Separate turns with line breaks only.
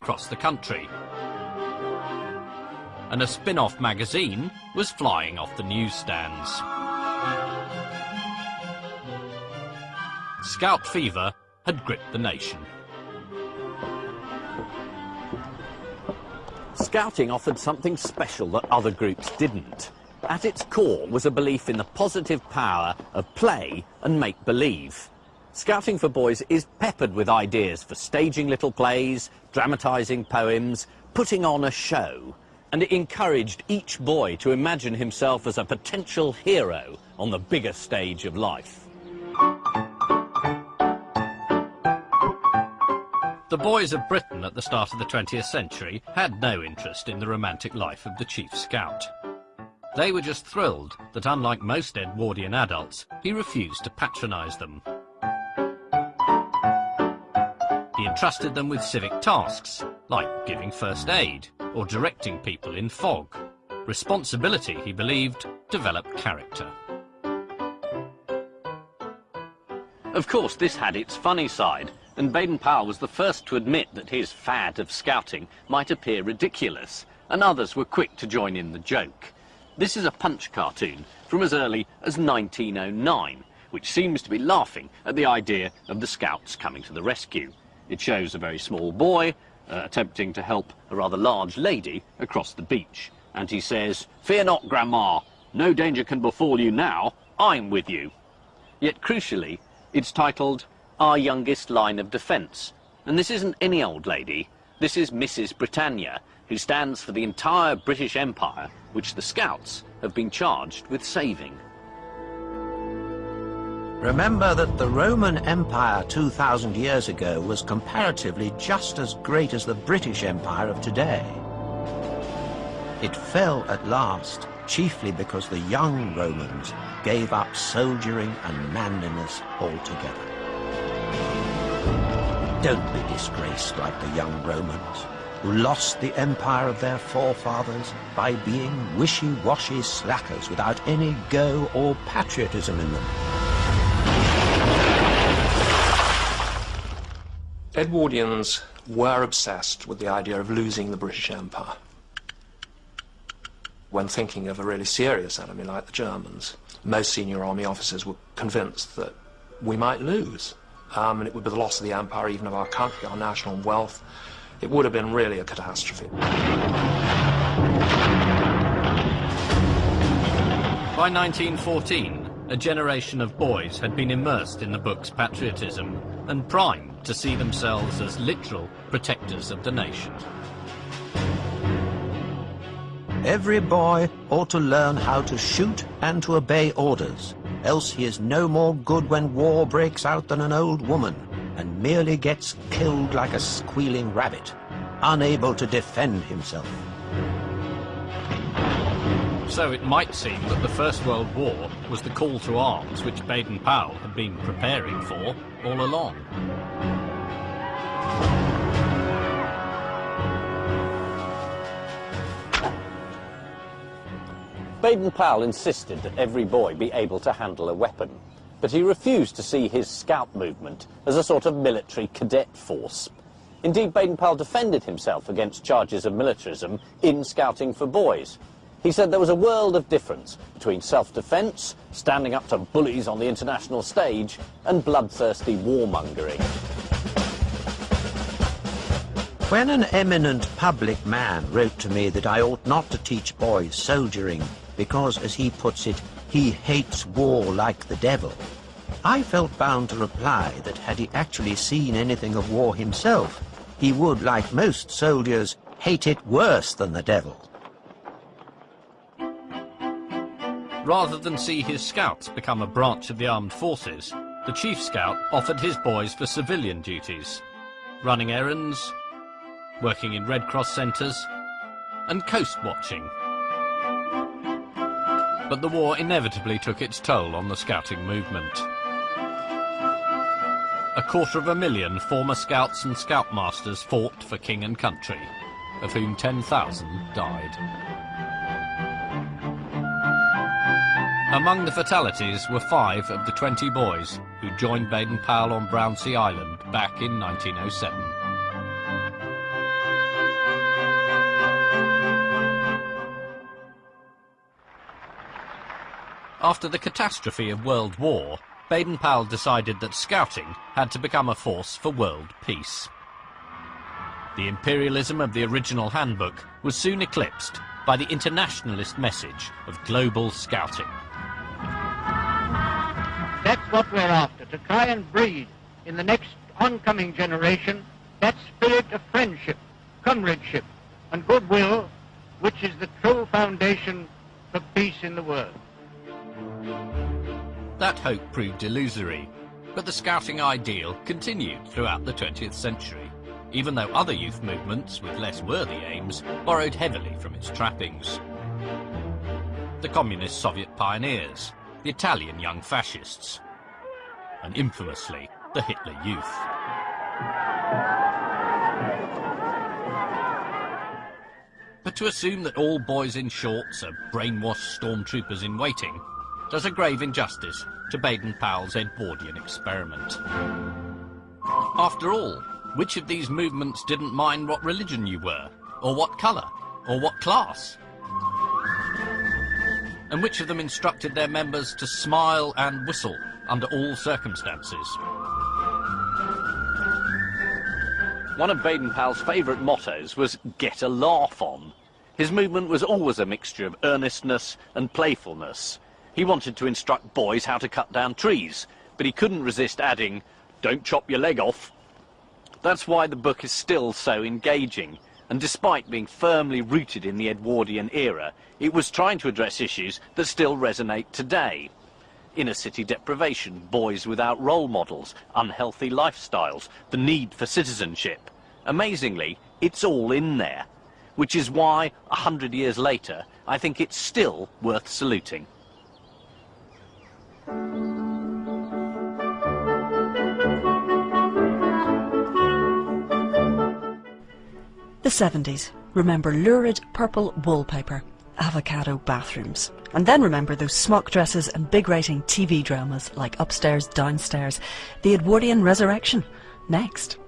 across the country. And a spin-off magazine was flying off the newsstands. Scout fever had gripped the nation. Scouting offered something special that other groups didn't. At its core was a belief in the positive power of play and make-believe. Scouting for Boys is peppered with ideas for staging little plays, dramatising poems, putting on a show, and it encouraged each boy to imagine himself as a potential hero on the bigger stage of life. The boys of Britain at the start of the 20th century had no interest in the romantic life of the Chief Scout. They were just thrilled that, unlike most Edwardian adults, he refused to patronise them. He entrusted them with civic tasks, like giving first aid or directing people in fog. Responsibility, he believed, developed character. Of course, this had its funny side, and Baden-Powell was the first to admit that his fad of scouting might appear ridiculous, and others were quick to join in the joke. This is a Punch cartoon from as early as 1909, which seems to be laughing at the idea of the Scouts coming to the rescue. It shows a very small boy attempting to help a rather large lady across the beach. And he says, "Fear not, Grandma, no danger can befall you now, I'm with you." Yet crucially, it's titled Our Youngest Line of Defence. And this isn't any old lady, this is Mrs. Britannia, who stands for the entire British Empire, which the Scouts have been charged with saving.
Remember that the Roman Empire 2,000 years ago was comparatively just as great as the British Empire of today. It fell at last, chiefly because the young Romans gave up soldiering and manliness altogether. Don't be disgraced like the young Romans, who lost the empire of their forefathers by being wishy-washy slackers without any go or patriotism in them.
Edwardians were obsessed with the idea of losing the British Empire. When thinking of a really serious enemy like the Germans, most senior army officers were convinced that we might lose. And it would be the loss of the empire, even of our country, our national wealth. It would have been really a catastrophe.
By 1914, a generation of boys had been immersed in the book's patriotism and primed to see themselves as literal protectors of the nation.
Every boy ought to learn how to shoot and to obey orders, else he is no more good when war breaks out than an old woman, and merely gets killed like a squealing rabbit, unable to defend himself.
So it might seem that the First World War was the call to arms which Baden-Powell had been preparing for all along. Baden-Powell insisted that every boy be able to handle a weapon, but he refused to see his scout movement as a sort of military cadet force. Indeed, Baden-Powell defended himself against charges of militarism in Scouting for Boys. He said there was a world of difference between self-defence, standing up to bullies on the international stage, and bloodthirsty warmongering.
When an eminent public man wrote to me that I ought not to teach boys soldiering because, as he puts it, he hates war like the devil, I felt bound to reply that had he actually seen anything of war himself, he would, like most soldiers, hate it worse than the devil.
Rather than see his scouts become a branch of the armed forces, the Chief Scout offered his boys for civilian duties, running errands, working in Red Cross centres, and coast watching. But the war inevitably took its toll on the scouting movement. 250,000 former scouts and scoutmasters fought for king and country, of whom 10,000 died. Among the fatalities were 5 of the 20 boys who joined Baden-Powell on Brownsea Island back in 1907. After the catastrophe of World War, Baden-Powell decided that scouting had to become a force for world peace. The imperialism of the original handbook was soon eclipsed by the internationalist message of global scouting.
That's what we're after, to try and breed in the next oncoming generation that spirit of friendship, comradeship, and goodwill which is the true foundation for peace in the world.
That hope proved illusory, but the scouting ideal continued throughout the 20th century, even though other youth movements with less worthy aims borrowed heavily from its trappings. The communist Soviet pioneers, the Italian young fascists, and infamously the Hitler Youth. But to assume that all boys in shorts are brainwashed stormtroopers in waiting does a grave injustice to Baden-Powell's Edwardian experiment. After all, which of these movements didn't mind what religion you were, or what colour, or what class? And which of them instructed their members to smile and whistle under all circumstances? One of Baden-Powell's favourite mottos was "get a laugh on." His movement was always a mixture of earnestness and playfulness. He wanted to instruct boys how to cut down trees, but he couldn't resist adding, "Don't chop your leg off." That's why the book is still so engaging, and despite being firmly rooted in the Edwardian era, it was trying to address issues that still resonate today. Inner city deprivation, boys without role models, unhealthy lifestyles, the need for citizenship. Amazingly, it's all in there, which is why, 100 years later, I think it's still worth saluting.
The 70s. Remember lurid purple wallpaper, avocado bathrooms. And then remember those smock dresses and big rating TV dramas like Upstairs, Downstairs, the Edwardian Resurrection. Next.